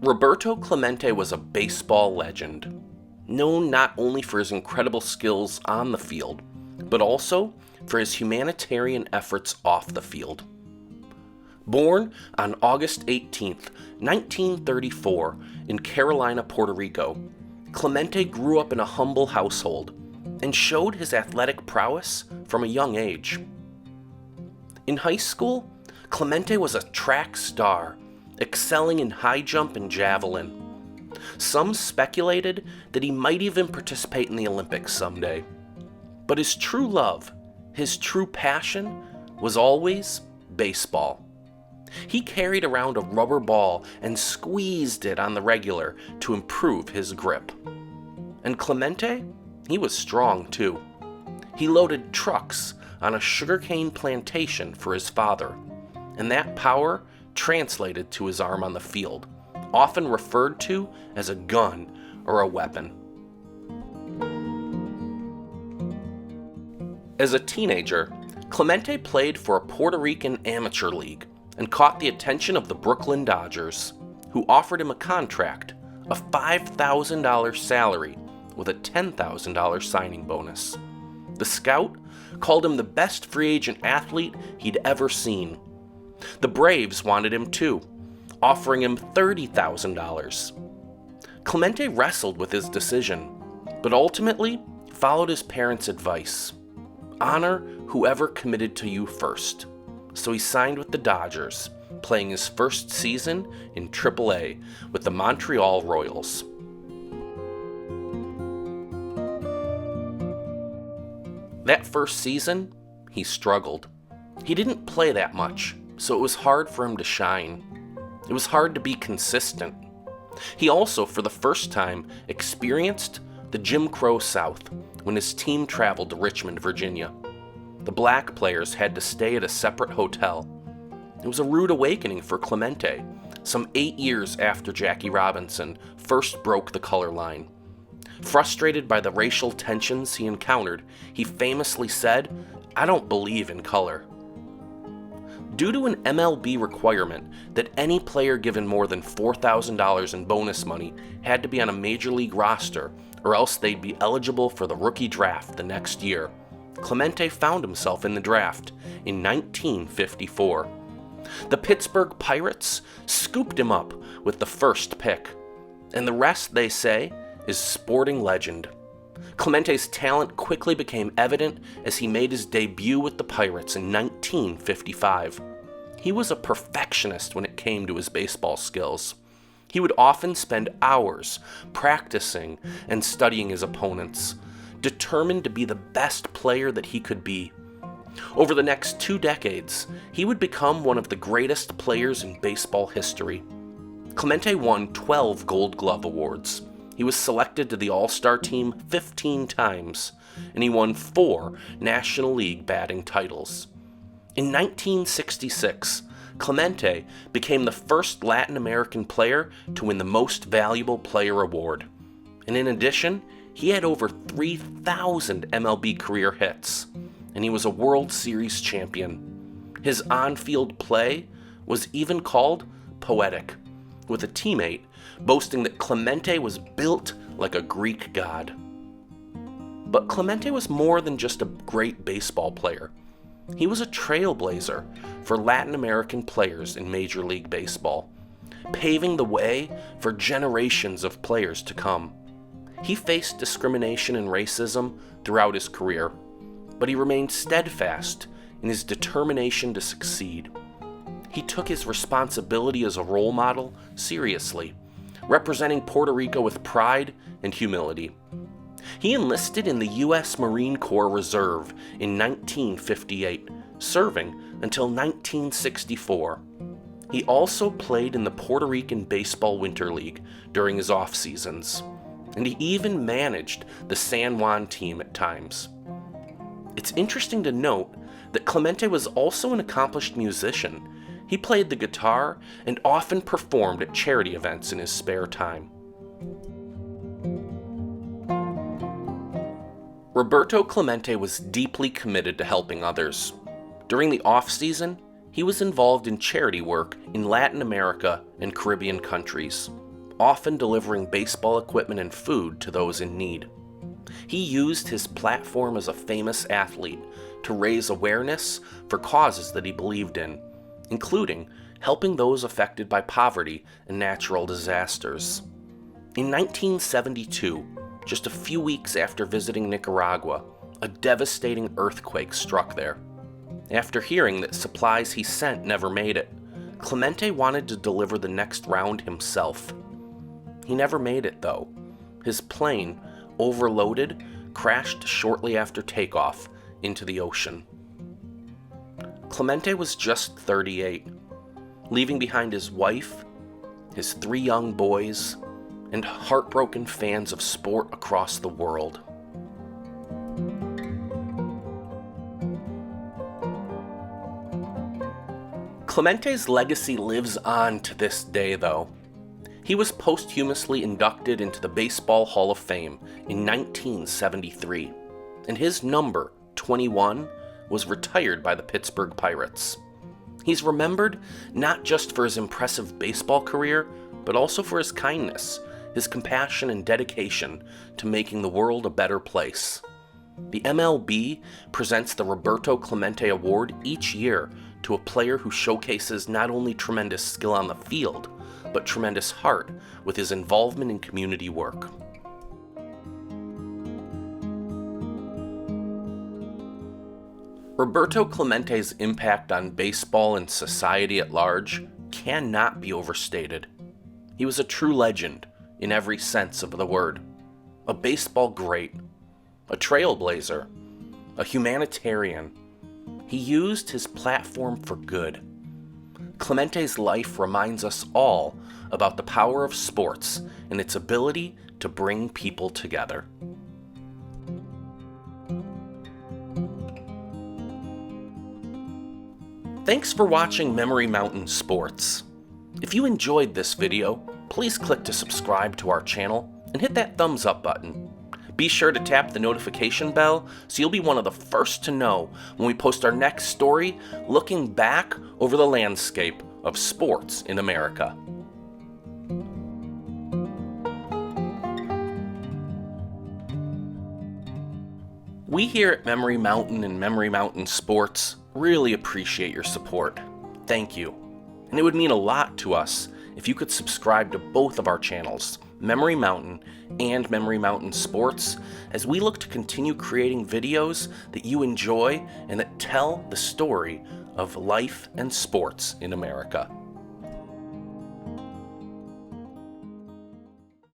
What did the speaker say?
Roberto Clemente was a baseball legend, known not only for his incredible skills on the field, but also for his humanitarian efforts off the field. Born on August 18, 1934, in Carolina, Puerto Rico, Clemente grew up in a humble household and showed his athletic prowess from a young age. In high school, Clemente was a track star, excelling in high jump and javelin. Some speculated that he might even participate in the Olympics someday. But his true love, his true passion, was always baseball. He carried around a rubber ball and squeezed it on the regular to improve his grip. And Clemente, he was strong too. He loaded trucks on a sugarcane plantation for his father, and that power translated to his arm on the field, often referred to as a gun or a weapon. As a teenager, Clemente played for a Puerto Rican amateur league and caught the attention of the Brooklyn Dodgers, who offered him a contract, a $5,000 salary with a $10,000 signing bonus. The scout called him the best free agent athlete he'd ever seen. The Braves wanted him too, offering him $30,000. Clemente wrestled with his decision, but ultimately followed his parents' advice. Honor whoever committed to you first. So he signed with the Dodgers, playing his first season in AAA with the Montreal Royals. That first season, he struggled. He didn't play that much, so it was hard for him to shine. It was hard to be consistent. He also, for the first time, experienced the Jim Crow South when his team traveled to Richmond, Virginia. The black players had to stay at a separate hotel. It was a rude awakening for Clemente, some 8 years after Jackie Robinson first broke the color line. Frustrated by the racial tensions he encountered, he famously said, "I don't believe in color." Due to an MLB requirement that any player given more than $4,000 in bonus money had to be on a major league roster, or else they'd be eligible for the rookie draft the next year, Clemente found himself in the draft in 1954. The Pittsburgh Pirates scooped him up with the first pick, and the rest, they say, is sporting legend. Clemente's talent quickly became evident as he made his debut with the Pirates in 1955. He was a perfectionist when it came to his baseball skills. He would often spend hours practicing and studying his opponents, determined to be the best player that he could be. Over the next 2 decades, he would become one of the greatest players in baseball history. Clemente won 12 Gold Glove awards. He was selected to the All-Star team 15 times, and he won 4 National League batting titles. In 1966, Clemente became the first Latin American player to win the Most Valuable Player award. And in addition, he had over 3,000 MLB career hits, and he was a World Series champion. His on-field play was even called poetic, with a teammate boasting that Clemente was built like a Greek god. But Clemente was more than just a great baseball player. He was a trailblazer for Latin American players in Major League Baseball, paving the way for generations of players to come. He faced discrimination and racism throughout his career, but he remained steadfast in his determination to succeed. He took his responsibility as a role model seriously, representing Puerto Rico with pride and humility. He enlisted in the U.S. Marine Corps Reserve in 1958, serving until 1964. He also played in the Puerto Rican Baseball Winter League during his off-seasons, and he even managed the San Juan team at times. It's interesting to note that Clemente was also an accomplished musician. He played the guitar and often performed at charity events in his spare time. Roberto Clemente was deeply committed to helping others. During the off-season, he was involved in charity work in Latin America and Caribbean countries. often delivering baseball equipment and food to those in need. He used his platform as a famous athlete to raise awareness for causes that he believed in, including helping those affected by poverty and natural disasters. In 1972, just a few weeks after visiting Nicaragua, a devastating earthquake struck there. After hearing that supplies he sent never made it, Clemente wanted to deliver the next round himself. He never made it, though. His plane, overloaded, crashed shortly after takeoff into the ocean. Clemente was just 38, leaving behind his wife, his 3 young boys, and heartbroken fans of sport across the world. Clemente's legacy lives on to this day, though. He was posthumously inducted into the Baseball Hall of Fame in 1973, and his number, 21, was retired by the Pittsburgh Pirates. He's remembered not just for his impressive baseball career, but also for his kindness, his compassion and dedication to making the world a better place. The MLB presents the Roberto Clemente Award each year to a player who showcases not only tremendous skill on the field, but tremendous heart with his involvement in community work. Roberto Clemente's impact on baseball and society at large cannot be overstated. He was a true legend in every sense of the word. A baseball great, a trailblazer, a humanitarian. He used his platform for good. Clemente's life reminds us all about the power of sports and its ability to bring people together. Thanks for watching Memory Mountain Sports. If you enjoyed this video, please click to subscribe to our channel and hit that thumbs up button. Be sure to tap the notification bell so you'll be one of the first to know when we post our next story looking back over the landscape of sports in America. We here at Memory Mountain and Memory Mountain Sports really appreciate your support. Thank you. And it would mean a lot to us if you could subscribe to both of our channels, Memory Mountain and Memory Mountain Sports, as we look to continue creating videos that you enjoy and that tell the story of life and sports in America.